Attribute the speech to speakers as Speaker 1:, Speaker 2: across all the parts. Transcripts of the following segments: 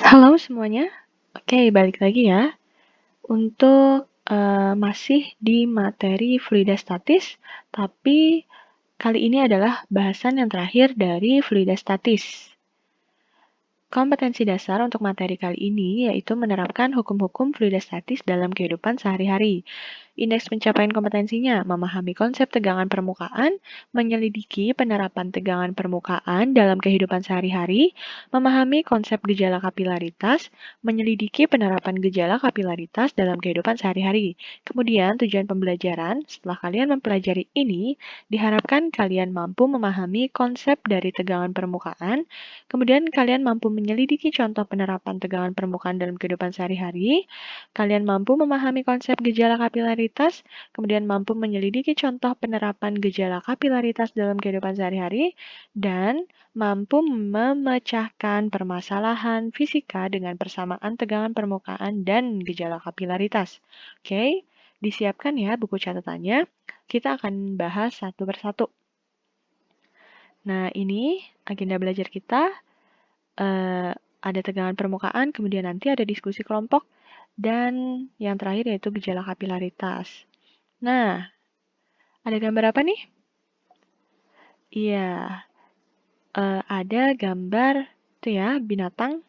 Speaker 1: Halo semuanya. Oke, balik lagi ya. Untuk masih di materi fluidastatis, tapi kali ini adalah bahasan yang terakhir dari fluidastatis. Kompetensi dasar untuk materi kali ini yaitu menerapkan hukum-hukum fluidastatis dalam kehidupan sehari-hari. Indeks pencapaian kompetensinya memahami konsep tegangan permukaan, menyelidiki penerapan tegangan permukaan dalam kehidupan sehari-hari, memahami konsep gejala kapilaritas, menyelidiki penerapan gejala kapilaritas dalam kehidupan sehari-hari. Kemudian tujuan pembelajaran, setelah kalian mempelajari ini, diharapkan kalian mampu memahami konsep dari tegangan permukaan, kemudian kalian mampu menyelidiki contoh penerapan tegangan permukaan dalam kehidupan sehari-hari, kalian mampu memahami konsep gejala kapilaritas, kemudian mampu menyelidiki contoh penerapan gejala kapilaritas dalam kehidupan sehari-hari, dan mampu memecahkan permasalahan fisika dengan persamaan tegangan permukaan dan gejala kapilaritas. Oke, disiapkan ya buku catatannya. Kita akan bahas satu persatu. Nah, ini agenda belajar kita. Ada tegangan permukaan, kemudian nanti ada diskusi kelompok, dan yang terakhir yaitu gejala kapilaritas. Nah, ada gambar apa nih? Iya, ada gambar tuh ya, binatang.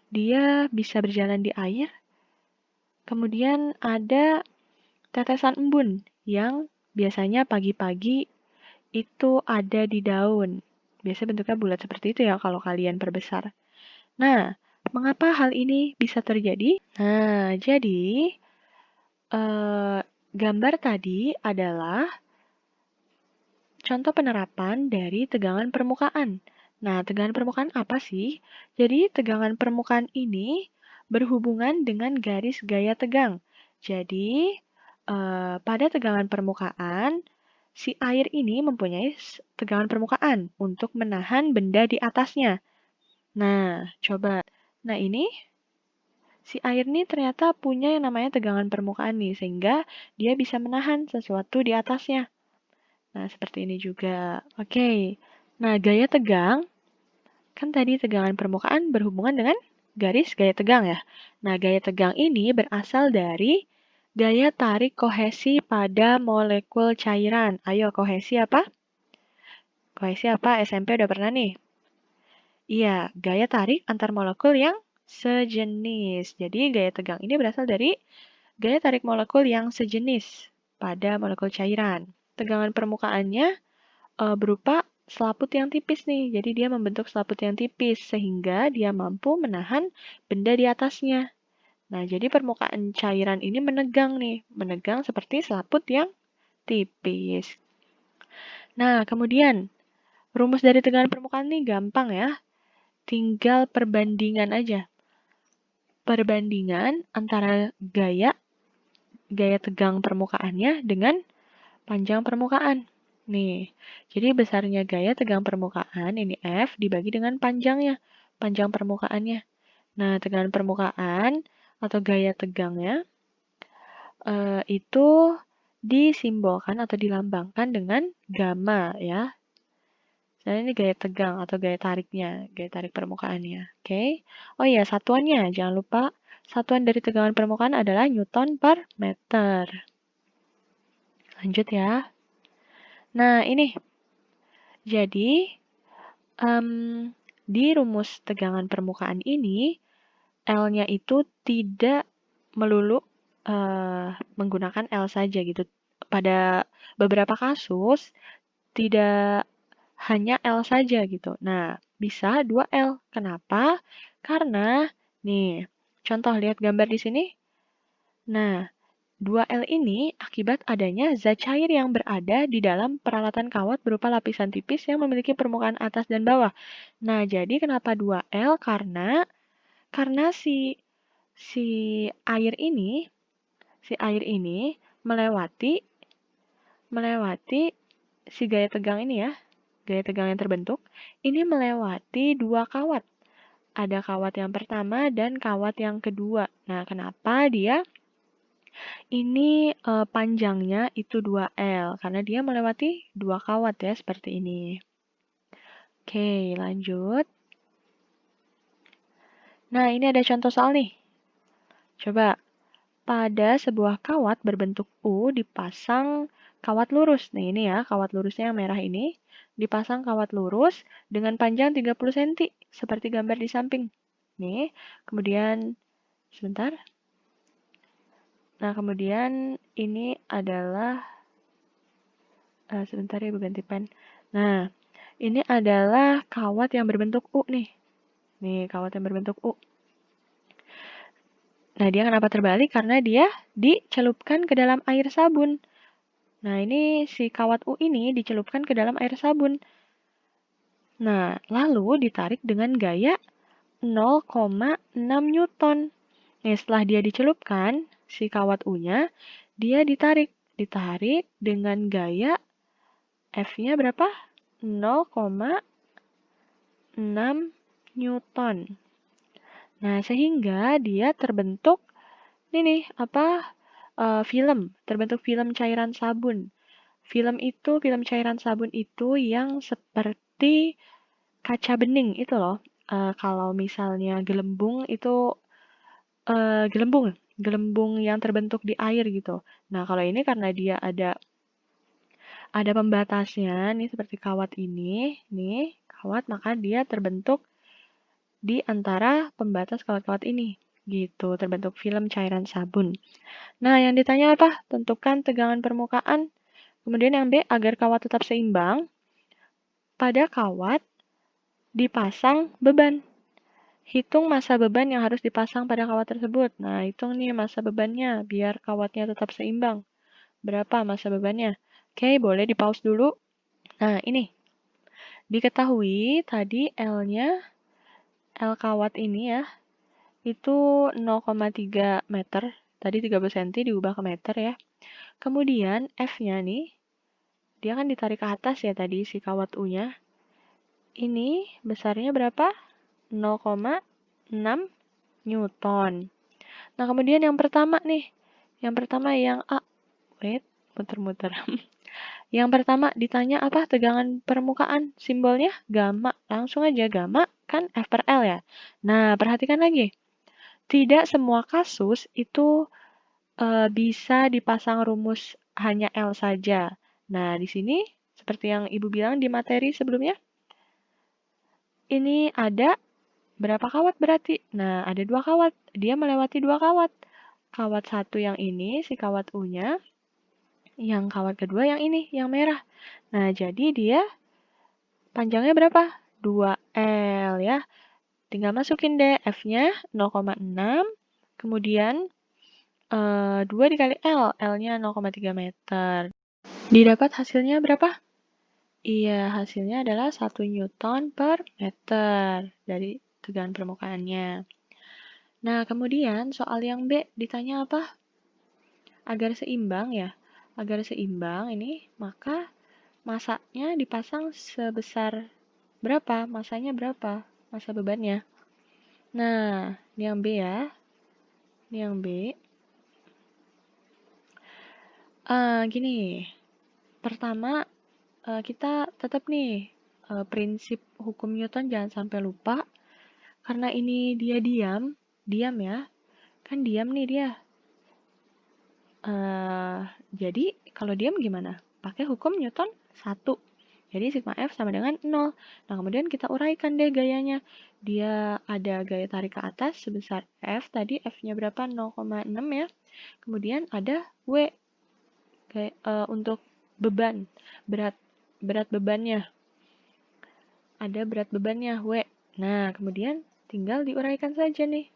Speaker 1: Dia bisa berjalan di air. Kemudian ada tetesan embun yang biasanya pagi-pagi itu ada di daun. Biasanya bentuknya bulat seperti itu ya kalau kalian perbesar. Nah, mengapa hal ini bisa terjadi? Nah, jadi gambar tadi adalah contoh penerapan dari tegangan permukaan. Nah, tegangan permukaan apa sih? Jadi, tegangan permukaan ini berhubungan dengan garis gaya tegang. Jadi, pada tegangan permukaan, si air ini mempunyai tegangan permukaan untuk menahan benda di atasnya. Nah, coba. Nah, ini si air ini ternyata punya yang namanya tegangan permukaan nih, sehingga dia bisa menahan sesuatu di atasnya. Nah, seperti ini juga. Oke. Nah, gaya tegang, kan tadi tegangan permukaan berhubungan dengan garis gaya tegang ya. Nah, gaya tegang ini berasal dari gaya tarik kohesi pada molekul cairan. Ayo, kohesi apa? Kohesi apa? SMP udah pernah nih? Iya, gaya tarik antar molekul yang sejenis. Jadi, gaya tegang ini berasal dari gaya tarik molekul yang sejenis pada molekul cairan. Tegangan permukaannya berupa selaput yang tipis nih. Jadi dia membentuk selaput yang tipis sehingga dia mampu menahan benda di atasnya. Nah, jadi permukaan cairan ini menegang nih, menegang seperti selaput yang tipis. Nah, kemudian rumus dari tegangan permukaan nih gampang ya. Tinggal perbandingan aja. Perbandingan antara gaya tegang permukaannya dengan panjang permukaan. Nih, jadi besarnya gaya tegang permukaan, ini F, dibagi dengan panjangnya, panjang permukaannya. Nah, tegangan permukaan atau gaya tegangnya itu disimbolkan atau dilambangkan dengan gamma ya. Dan ini gaya tegang atau gaya tariknya, gaya tarik permukaannya. Oke. Oh iya, satuannya jangan lupa satuan dari tegangan permukaan adalah Newton per meter. Lanjut ya. Nah, ini jadi di rumus tegangan permukaan ini, L-nya itu tidak melulu menggunakan L saja gitu. Pada beberapa kasus, tidak hanya L saja gitu. Nah, bisa 2L. Kenapa? Karena, nih, contoh lihat gambar di sini. Nah, 2L ini akibat adanya zat cair yang berada di dalam peralatan kawat berupa lapisan tipis yang memiliki permukaan atas dan bawah. Nah, jadi kenapa 2L? Karena si air ini melewati si gaya tegang ini ya, gaya tegang yang terbentuk, ini melewati dua kawat. Ada kawat yang pertama dan kawat yang kedua. Nah, kenapa dia ini panjangnya itu 2L? Karena dia melewati dua kawat ya, seperti ini. Oke, lanjut. Nah, ini ada contoh soal nih. Coba, pada sebuah kawat berbentuk U dipasang kawat lurus. Nah, ini ya, kawat lurusnya yang merah ini. Dipasang kawat lurus dengan panjang 30 cm, seperti gambar di samping. Nih, kemudian, sebentar. Nah, kemudian ini adalah, sebentar ya, ganti pen. Nah, ini adalah kawat yang berbentuk U nih. Nih, kawat yang berbentuk U. Nah, dia kenapa terbalik? Karena dia dicelupkan ke dalam air sabun. Nah, ini si kawat U ini dicelupkan ke dalam air sabun. Nah, lalu ditarik dengan gaya 0,6 Newton. Nah, setelah dia dicelupkan, si kawat U-nya, dia ditarik. Ditarik dengan gaya F-nya berapa? 0,6 Newton. Nah, sehingga dia terbentuk ini nih, film, terbentuk film cairan sabun. Film cairan sabun itu yang seperti kaca bening itu loh. Kalau misalnya gelembung itu gelembung yang terbentuk di air gitu. Nah, kalau ini karena dia ada pembatasnya nih seperti kawat ini, nih kawat, maka dia terbentuk di antara pembatas kawat-kawat ini. Gitu, terbentuk film cairan sabun. Nah, yang ditanya apa? Tentukan tegangan permukaan. Kemudian yang B, agar kawat tetap seimbang, pada kawat dipasang beban. Hitung massa beban yang harus dipasang pada kawat tersebut. Nah, hitung nih massa bebannya biar kawatnya tetap seimbang. Berapa massa bebannya? Oke, boleh di-pause dulu. Nah, ini. Diketahui tadi L-nya, L kawat ini ya, itu 0,3 meter. Tadi 30 cm diubah ke meter ya. Kemudian F-nya nih, dia kan ditarik ke atas ya tadi si kawat U-nya. Ini besarnya berapa? 0,6 Newton. Nah, kemudian yang pertama nih. Yang pertama yang A. Wait, muter-muter. Yang pertama ditanya apa? Tegangan permukaan. Simbolnya gamma. Langsung aja gamma kan F per L ya. Nah, perhatikan lagi. Tidak semua kasus itu bisa dipasang rumus hanya L saja. Nah, di sini seperti yang Ibu bilang di materi sebelumnya, ini ada berapa kawat berarti? Nah, ada 2 kawat. Dia melewati 2 kawat. Kawat satu yang ini, si kawat U-nya, yang kawat kedua yang ini, yang merah. Nah, jadi dia panjangnya berapa? 2L ya. Tinggal masukin deh F-nya 0,6, kemudian 2 dikali L, L-nya 0,3 meter. Didapat hasilnya berapa? Iya, hasilnya adalah 1 Newton per meter dari tegangan permukaannya. Nah, kemudian soal yang B ditanya apa? Agar seimbang ya. Agar seimbang ini, maka masanya dipasang sebesar berapa? Masanya berapa? Masa bebannya. Nah, ini yang B ya. Ini yang B. Gini, pertama kita tetap nih prinsip hukum Newton jangan sampai lupa. Karena ini dia diam ya. Kan diam nih dia. Jadi kalau diam gimana? Pakai hukum Newton 1. Jadi sigma F sama dengan 0. Nah, kemudian kita uraikan deh gayanya. Dia ada gaya tarik ke atas sebesar F. Tadi F-nya berapa? 0,6 ya. Kemudian ada W untuk beban, berat bebannya. Ada berat bebannya, W. Nah, kemudian tinggal diuraikan saja nih.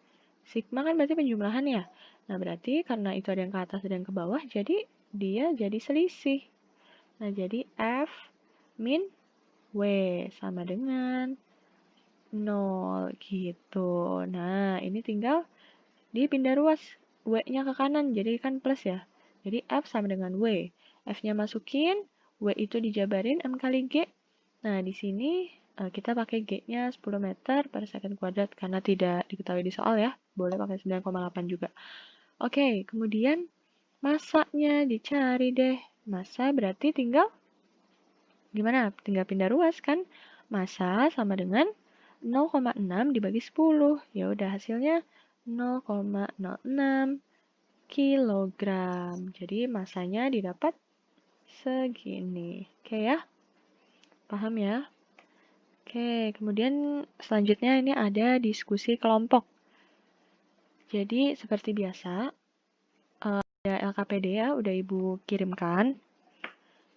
Speaker 1: Sigma kan berarti penjumlahan ya. Nah, berarti karena itu ada yang ke atas, ada yang ke bawah, jadi dia jadi selisih. Nah, jadi F min W sama dengan 0 gitu. Nah, ini tinggal dipindah ruas W-nya ke kanan, jadi kan plus ya. Jadi F sama dengan W. F-nya masukin, W itu dijabarin M kali G. Nah, di sini kita pakai G-nya 10 meter per second kuadrat karena tidak diketahui di soal ya. Boleh pakai 9,8 juga. Oke, kemudian masanya dicari deh. Massa berarti tinggal gimana? Tinggal pindah ruas kan? Massa sama dengan 0,6 dibagi 10. Ya udah hasilnya 0,06 kilogram. Jadi masanya didapat segini. Oke ya? Paham ya? Oke, kemudian selanjutnya ini ada diskusi kelompok. Jadi seperti biasa, ada LKPD ya, udah Ibu kirimkan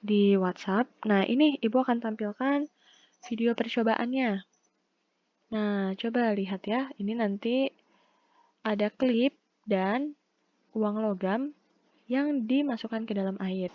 Speaker 1: di WhatsApp. Nah, ini Ibu akan tampilkan video percobaannya. Nah, coba lihat ya, ini nanti ada klip dan uang logam yang dimasukkan ke dalam air.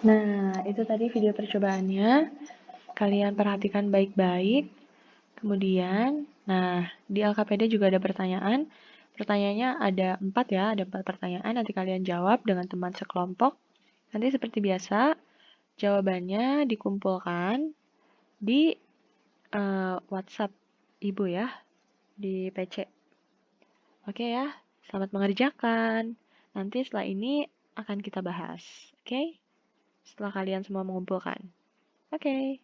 Speaker 1: Nah, itu tadi video percobaannya. Kalian perhatikan baik-baik. Kemudian, nah, di LKPD juga ada pertanyaan. Pertanyaannya ada 4 ya, ada 4 pertanyaan. Nanti kalian jawab dengan teman sekelompok. Nanti seperti biasa, jawabannya dikumpulkan di WhatsApp Ibu ya, di PC. Oke ya, selamat mengerjakan. Nanti setelah ini akan kita bahas. Oke? Setelah kalian semua mengumpulkan. Oke.